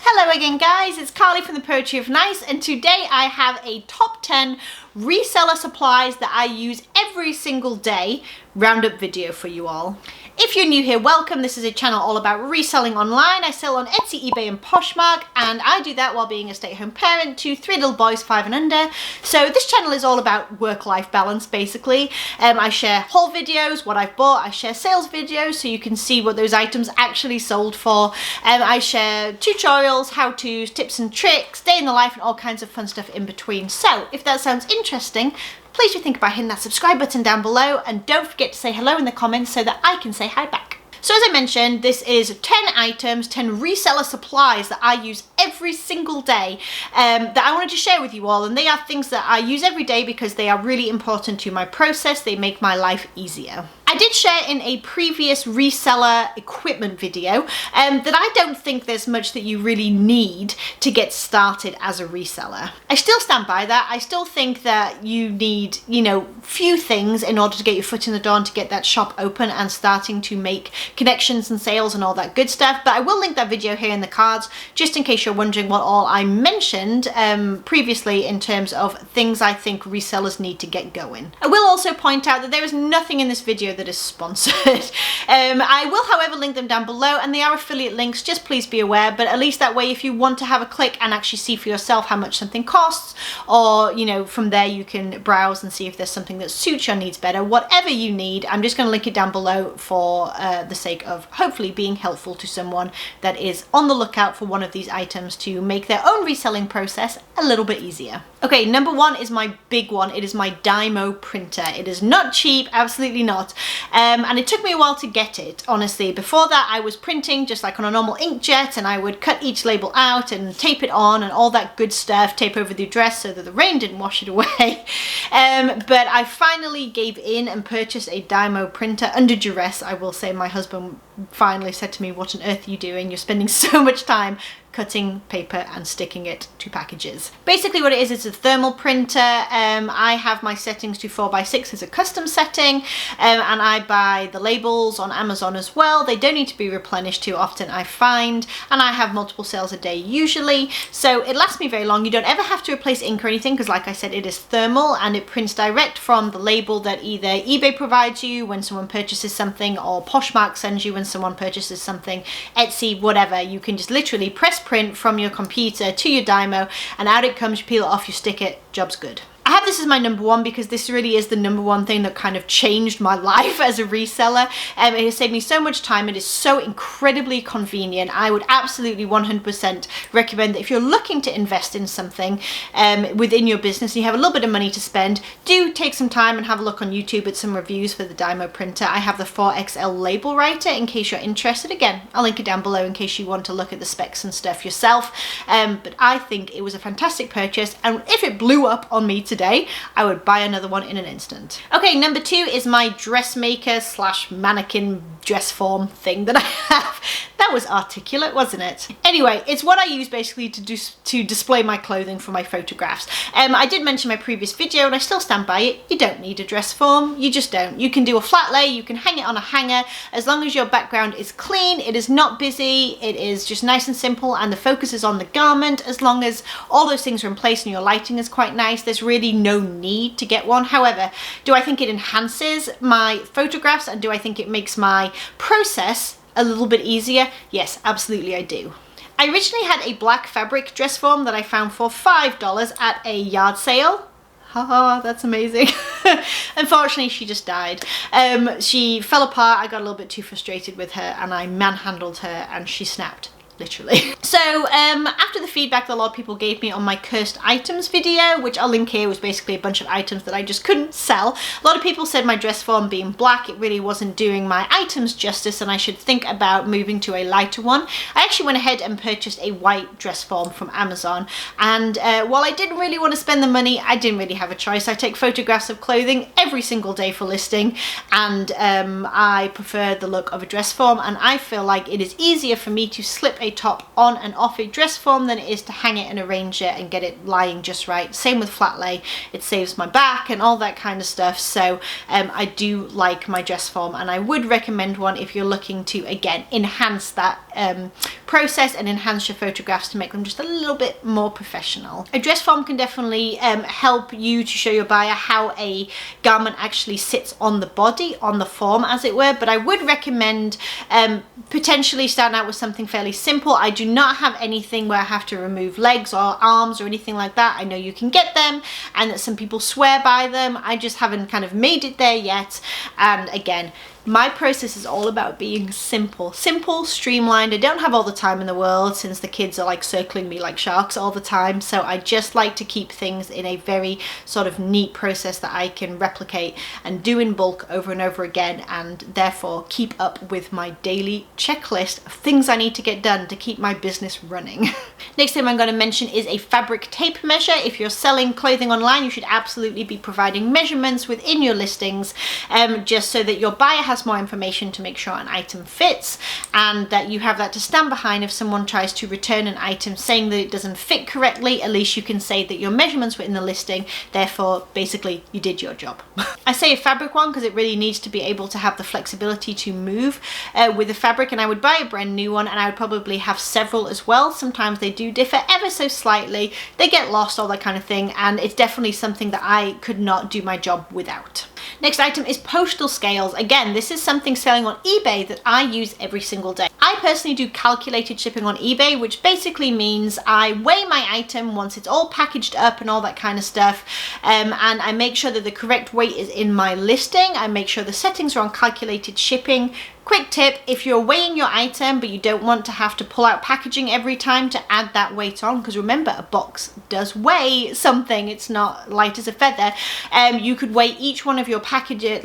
Hello again guys, it's Carly from the Poetry of Nice, and today I have a top 10 reseller supplies that I use every single day roundup video for you all. If you're new here, welcome. This is a channel all about reselling online. I sell on Etsy, eBay and Poshmark, and I do that while being a stay-at-home parent to 3 little boys 5 and under. So this channel is all about work-life balance basically. I share haul videos, what I've bought, I share sales videos so you can see what those items actually sold for. I share tutorials, how-tos, tips and tricks, day in the life and all kinds of fun stuff in between. So if that sounds interesting, please do think about hitting that subscribe button down below, and don't forget to say hello in the comments so that I can say hi back. So as I mentioned, this is 10 items, 10 reseller supplies that I use every single day that I wanted to share with you all, and they are things that I use every day because they are really important to my process. They make my life easier. I did share in a previous reseller equipment video that I don't think there's much that you really need to get started as a reseller. I still stand by that. I still think that you need, few things in order to get your foot in the door and to get that shop open and starting to make connections and sales and all that good stuff. But I will link that video here in the cards just in case you're wondering what all I mentioned previously in terms of things I think resellers need to get going. I will also point out that there is nothing in this video that is sponsored. I will however link them down below, and they are affiliate links, just please be aware. But at least that way, if you want to have a click and actually see for yourself how much something costs, or from there you can browse and see if there's something that suits your needs better. Whatever you need, I'm just going to link it down below for the sake of hopefully being helpful to someone that is on the lookout for one of these items to make their own reselling process a little bit easier. Okay, number one is my big one. It is my Dymo printer. It is not cheap, absolutely not. And it took me a while to get it, honestly. Before that, I was printing just like on a normal inkjet, and I would cut each label out and tape it on and all that good stuff, tape over the address so that the rain didn't wash it away. But I finally gave in and purchased a Dymo printer under duress. I will say my husband finally said to me, "What on earth are you doing? You're spending so much time cutting paper and sticking it to packages." Basically what it is, it's a thermal printer. I have my settings to 4x6 as a custom setting, and I buy the labels on Amazon as well. They don't need to be replenished too often, I find, and I have multiple sales a day usually, so it lasts me very long. You don't ever have to replace ink or anything because, like I said, it is thermal and it prints direct from the label that either eBay provides you when someone purchases something, or Poshmark sends you when someone purchases something, Etsy, whatever. You can just literally press print from your computer to your Dymo, and out it comes. You peel it off, you stick it, job's good. I have this as my number one because this really is the number one thing that kind of changed my life as a reseller. It has saved me so much time. It is so incredibly convenient. I would absolutely 100% recommend that if you're looking to invest in something within your business and you have a little bit of money to spend, do take some time and have a look on YouTube at some reviews for the Dymo printer. I have the 4XL label writer in case you're interested. Again, I'll link it down below in case you want to look at the specs and stuff yourself. But I think it was a fantastic purchase, and if it blew up on me today, I would buy another one in an instant. Okay, number two is my dressmaker / mannequin dress form thing that I have. That was articulate, wasn't it? Anyway, it's what I use basically to display my clothing for my photographs. I did mention in my previous video, and I still stand by it, you don't need a dress form. You just don't. You can do a flat lay, you can hang it on a hanger, as long as your background is clean, it is not busy, it is just nice and simple, and the focus is on the garment. As long as all those things are in place and your lighting is quite nice, there's really no need to get one. However, do I think it enhances my photographs, and do I think it makes my process a little bit easier? Yes, absolutely I do. I originally had a black fabric dress form that I found for $5 at a yard sale. Haha, that's amazing. Unfortunately, she just died. She fell apart. I got a little bit too frustrated with her and I manhandled her and she snapped. Literally. So after the feedback that a lot of people gave me on my cursed items video, which I'll link here, was basically a bunch of items that I just couldn't sell. A lot of people said my dress form being black, it really wasn't doing my items justice and I should think about moving to a lighter one. I actually went ahead and purchased a white dress form from Amazon, and while I didn't really want to spend the money, I didn't really have a choice. I take photographs of clothing every single day for listing, and I prefer the look of a dress form, and I feel like it is easier for me to slip a top on and off a dress form than it is to hang it and arrange it and get it lying just right. Same with flat lay, it saves my back and all that kind of stuff. So I do like my dress form, and I would recommend one if you're looking to, again, enhance that process and enhance your photographs to make them just a little bit more professional. A dress form can definitely help you to show your buyer how a garment actually sits on the body, on the form as it were, but I would recommend potentially starting out with something fairly simple. I do not have anything where I have to remove legs or arms or anything like that. I know you can get them and that some people swear by them. I just haven't kind of made it there yet. And again, my process is all about being simple, streamlined. I don't have all the time in the world since the kids are like circling me like sharks all the time. So I just like to keep things in a very sort of neat process that I can replicate and do in bulk over and over again, and therefore keep up with my daily checklist of things I need to get done to keep my business running. Next thing I'm going to mention is a fabric tape measure. If you're selling clothing online, you should absolutely be providing measurements within your listings, just so that your buyer has more information to make sure an item fits, and that you have that to stand behind if someone tries to return an item saying that it doesn't fit correctly. At least you can say that your measurements were in the listing, therefore basically you did your job. I say a fabric one because it really needs to be able to have the flexibility to move with the fabric, and I would buy a brand new one, and I would probably have several as well. Sometimes they do differ ever so slightly, they get lost, all that kind of thing, and it's definitely something that I could not do my job without. Next item is postal scales. Again, this is something selling on eBay that I use every single day. I personally do calculated shipping on eBay, which basically means I weigh my item once it's all packaged up and all that kind of stuff, and I make sure that the correct weight is in my listing. I make sure the settings are on calculated shipping. Quick tip, if you're weighing your item but you don't want to have to pull out packaging every time to add that weight on, because remember, a box does weigh something, it's not light as a feather, you could weigh each one of your packaging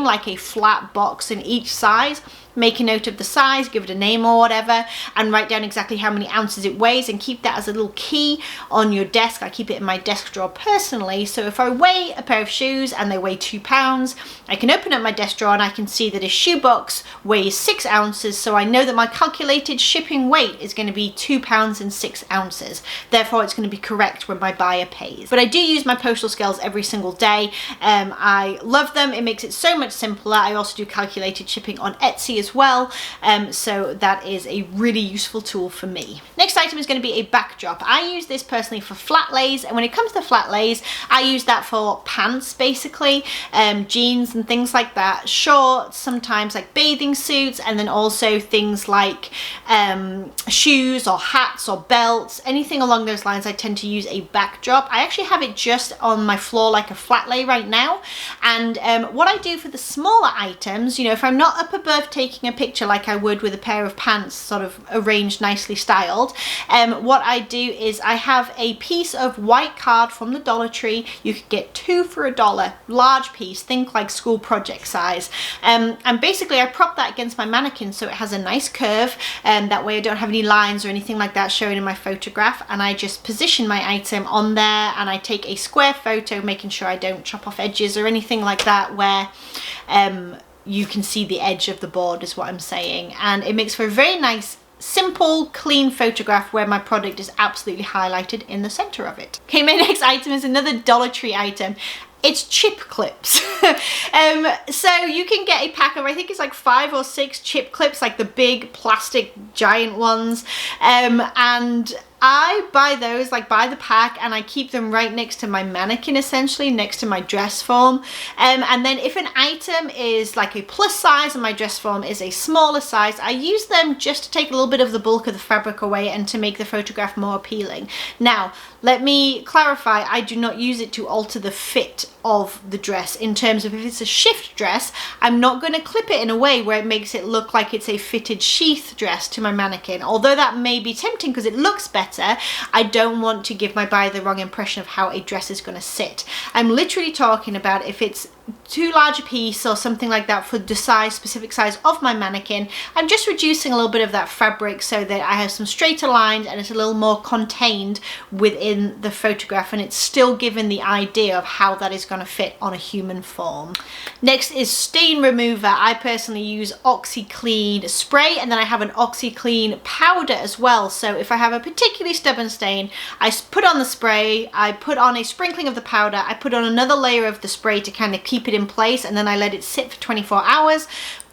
like a flat box in each size. Make a note of the size, give it a name or whatever, and write down exactly how many ounces it weighs, and keep that as a little key on your desk. I keep it in my desk drawer personally, so if I weigh a pair of shoes and they weigh 2 pounds, I can open up my desk drawer and I can see that a shoe box weighs 6 ounces, so I know that my calculated shipping weight is going to be 2 pounds and 6 ounces. Therefore, it's going to be correct when my buyer pays. But I do use my postal scales every single day. I love them. It makes it so much simpler. I also do calculated shipping on Etsy as well, so that is a really useful tool for me. Next item is going to be a backdrop. I use this personally for flat lays, and when it comes to flat lays, I use that for pants basically, jeans and things like that, shorts, sometimes like bathing suits, and then also things like shoes or hats or belts, anything along those lines. I tend to use a backdrop. I actually have it just on my floor like a flat lay right now, and what I do for the smaller items, you know, if I'm not up above taking a picture like I would with a pair of pants sort of arranged nicely styled, what I do is I have a piece of white card from the Dollar Tree. You could get 2 for $1, large piece, think like school project size, and basically I prop that against my mannequin so it has a nice curve, and that way I don't have any lines or anything like that showing in my photograph, and I just position my item on there and I take a square photo, making sure I don't chop off edges or anything like that where you can see the edge of the board is what I'm saying, and it makes for a very nice, simple, clean photograph where my product is absolutely highlighted in the center of it. Okay, my next item is another Dollar Tree item. It's chip clips. So you can get a pack of, I think it's like 5 or 6 chip clips, like the big plastic giant ones, and I buy those like by the pack, and I keep them right next to my mannequin, essentially next to my dress form, and then if an item is like a plus size and my dress form is a smaller size, I use them just to take a little bit of the bulk of the fabric away and to make the photograph more appealing. Now let me clarify, I do not use it to alter the fit of the dress, in terms of if it's a shift dress, I'm not going to clip it in a way where it makes it look like it's a fitted sheath dress to my mannequin. Although that may be tempting because it looks better, I don't want to give my buyer the wrong impression of how a dress is going to sit. I'm literally talking about if it's too large a piece or something like that for the specific size of my mannequin, I'm just reducing a little bit of that fabric so that I have some straighter lines and it's a little more contained within the photograph, and it's still giving the idea of how that is going to fit on a human form. Next is stain remover. I personally use OxyClean spray, and then I have an OxyClean powder as well. So if I have a particularly stubborn stain, I put on the spray, I put on a sprinkling of the powder, I put on another layer of the spray to kind of keep it in place, and then I let it sit for 24 hours.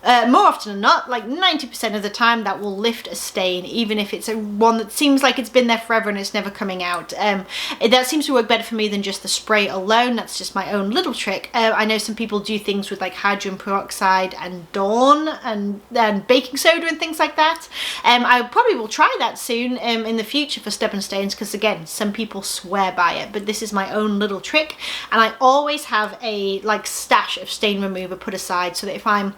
More often than not, like 90% of the time, that will lift a stain, even if it's one that seems like it's been there forever and it's never coming out. That seems to work better for me than just the spray alone. That's just my own little trick. I know some people do things with like hydrogen peroxide and Dawn and baking soda and things like that. I probably will try that soon in the future for stubborn stains, because again, some people swear by it, but this is my own little trick. And I always have a like stash of stain remover put aside, so that if I'm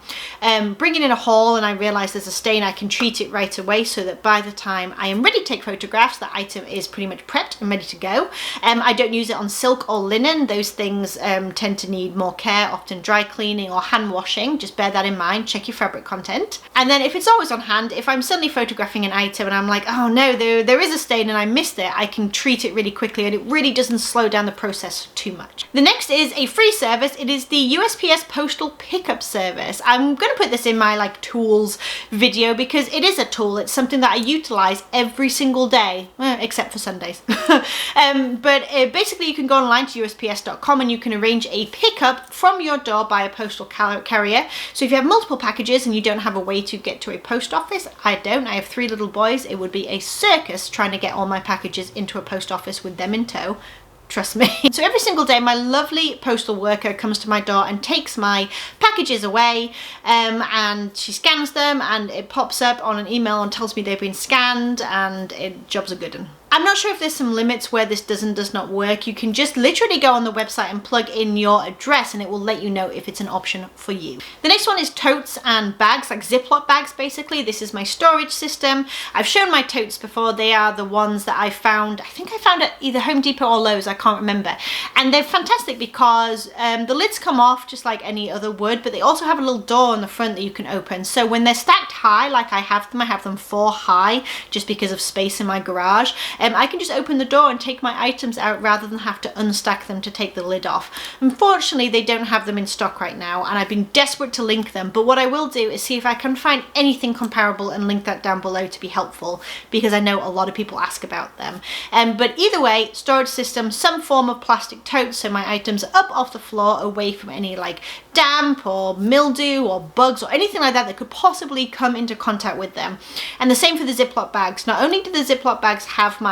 bringing in a haul and I realize there's a stain, I can treat it right away, so that by the time I am ready to take photographs, the item is pretty much prepped and ready to go. I don't use it on silk or linen. Those things tend to need more care, often dry cleaning or hand washing. Just bear that in mind. Check your fabric content. And then if it's always on hand, if I'm suddenly photographing an item and I'm like, oh no, there is a stain and I missed it, I can treat it really quickly, and it really doesn't slow down the process too much. The next is a free service. It is the USPS postal pickup service. I'm going to put this in my like tools video because it is a tool. It's something that I utilize every single day, except for Sundays. But basically you can go online to USPS.com and you can arrange a pickup from your door by a postal carrier. So if you have multiple packages and you don't have a way to get to a post office, I have 3 little boys, it would be a circus trying to get all my packages into a post office with them in tow. Trust me. So every single day my lovely postal worker comes to my door and takes my packages away, and she scans them and it pops up on an email and tells me they've been scanned, and job's a good one. I'm not sure if there's some limits where this does not work. You can just literally go on the website and plug in your address and it will let you know if it's an option for you. The next one is totes and bags, like Ziploc bags basically. This is my storage system. I've shown my totes before. They are the ones that I found, I think I found at either Home Depot or Lowe's, I can't remember. And they're fantastic because the lids come off just like any other would, but they also have a little door on the front that you can open. So when they're stacked high, like I have them 4 high just because of space in my garage. I can just open the door and take my items out rather than have to unstack them to take the lid off. Unfortunately, they don't have them in stock right now, and I've been desperate to link them, but what I will do is see if I can find anything comparable and link that down below to be helpful, because I know a lot of people ask about them. But either way, storage system, some form of plastic totes so my items are up off the floor, away from any like damp or mildew or bugs or anything like that that could possibly come into contact with them. And the same for the Ziploc bags. Not only do the Ziploc bags have my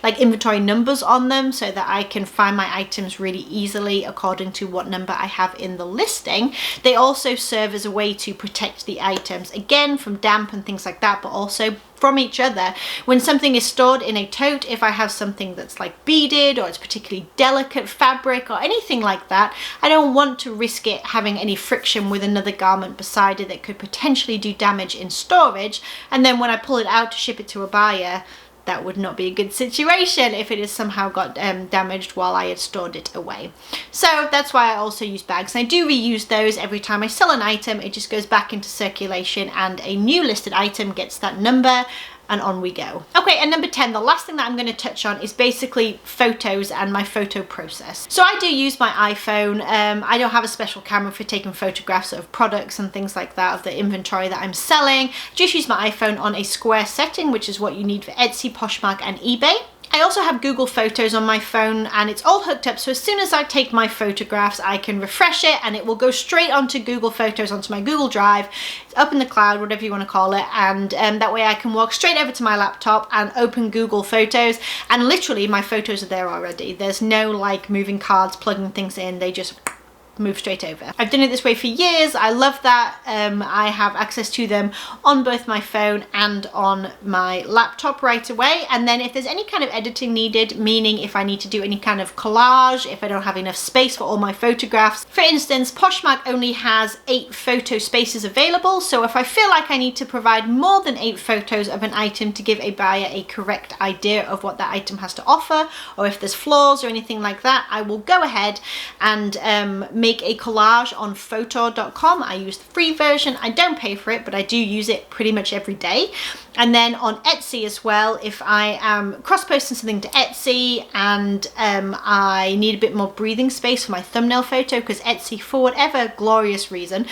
like inventory numbers on them so that I can find my items really easily according to what number I have in the listing, they also serve as a way to protect the items, again from damp and things like that, but also from each other. When something is stored in a tote, if I have something that's like beaded or it's particularly delicate fabric or anything like that, I don't want to risk it having any friction with another garment beside it that could potentially do damage in storage, and then when I pull it out to ship it to a buyer, that would not be a good situation if it has somehow got damaged while I had stored it away. So that's why I also use bags, and I do reuse those every time I sell an item. It just goes back into circulation and a new listed item gets that number, and on we go. Okay, and number 10, the last thing that I'm going to touch on is basically photos and my photo process. So I do use my iPhone. I don't have a special camera for taking photographs of products and things like that, of the inventory that I'm selling. I just use my iPhone on a square setting, which is what you need for Etsy, Poshmark and eBay. I also have Google Photos on my phone, and it's all hooked up, so as soon as I take my photographs I can refresh it and it will go straight onto Google Photos, onto my Google Drive. It's up in the cloud, whatever you want to call it, and that way I can walk straight over to my laptop and open Google Photos, and literally my photos are there already. There's no like moving cards, plugging things in, they just move straight over. I've done it this way for years. I love that. I have access to them on both my phone and on my laptop right away. And then if there's any kind of editing needed, meaning if I need to do any kind of collage, if I don't have enough space for all my photographs. For instance, Poshmark only has 8 photo spaces available. So if I feel like I need to provide more than 8 photos of an item to give a buyer a correct idea of what that item has to offer, or if there's flaws or anything like that, I will go ahead and make a collage on photo.com. I use the free version. I don't pay for it, but I do use it pretty much every day. And then on Etsy as well, if I am cross-posting something to Etsy and I need a bit more breathing space for my thumbnail photo, because Etsy, for whatever glorious reason,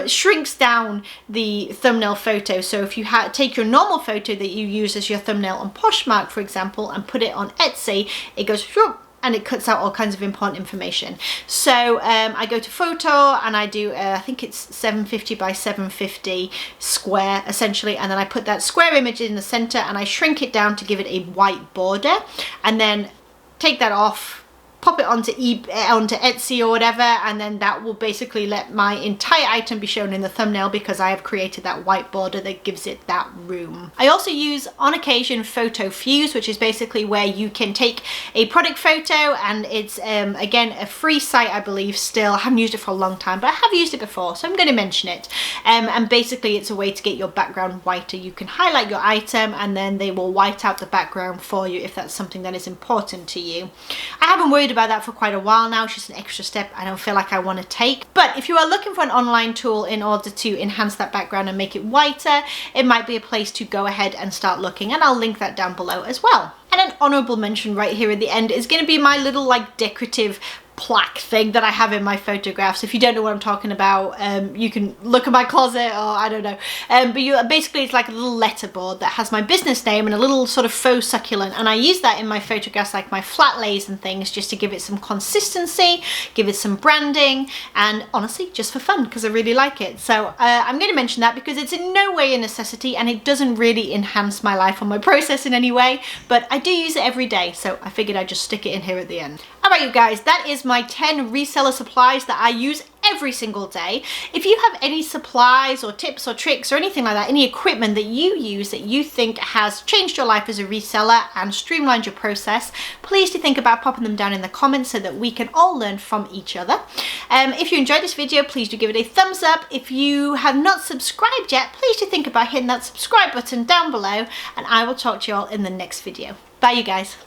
shrinks down the thumbnail photo. So if you take your normal photo that you use as your thumbnail on Poshmark, for example, and put it on Etsy, it goes whoop, and it cuts out all kinds of important information. So I go to photo and I do, I think it's 750 by 750 square essentially, and then I put that square image in the center and I shrink it down to give it a white border, and then take that off, pop it onto Etsy or whatever, and then that will basically let my entire item be shown in the thumbnail because I have created that white border that gives it that room. I also use on occasion Photo Fuse, which is basically where you can take a product photo, and it's again a free site, I believe still. I haven't used it for a long time, but I have used it before, so I'm going to mention it. And basically it's a way to get your background whiter. You can highlight your item and then they will white out the background for you if that's something that is important to you. I haven't worried about that for quite a while now. It's just an extra step I don't feel like I want to take. But if you are looking for an online tool in order to enhance that background and make it whiter, it might be a place to go ahead and start looking, and I'll link that down below as well. And an honorable mention right here at the end is going to be my little like decorative plaque thing that I have in my photographs. If you don't know what I'm talking about, you can look at my closet, or I don't know, but basically it's like a little letterboard that has my business name and a little sort of faux succulent, and I use that in my photographs, like my flat lays and things, just to give it some consistency, give it some branding, and honestly just for fun because I really like it. So I'm going to mention that because it's in no way a necessity and it doesn't really enhance my life or my process in any way, but I do use it every day, so I figured I'd just stick it in here at the end. Alright you guys, that is my 10 reseller supplies that I use every single day. If you have any supplies or tips or tricks or anything like that, any equipment that you use that you think has changed your life as a reseller and streamlined your process, please do think about popping them down in the comments so that we can all learn from each other. If you enjoyed this video, please do give it a thumbs up. If you have not subscribed yet, please do think about hitting that subscribe button down below, and I will talk to you all in the next video. Bye you guys.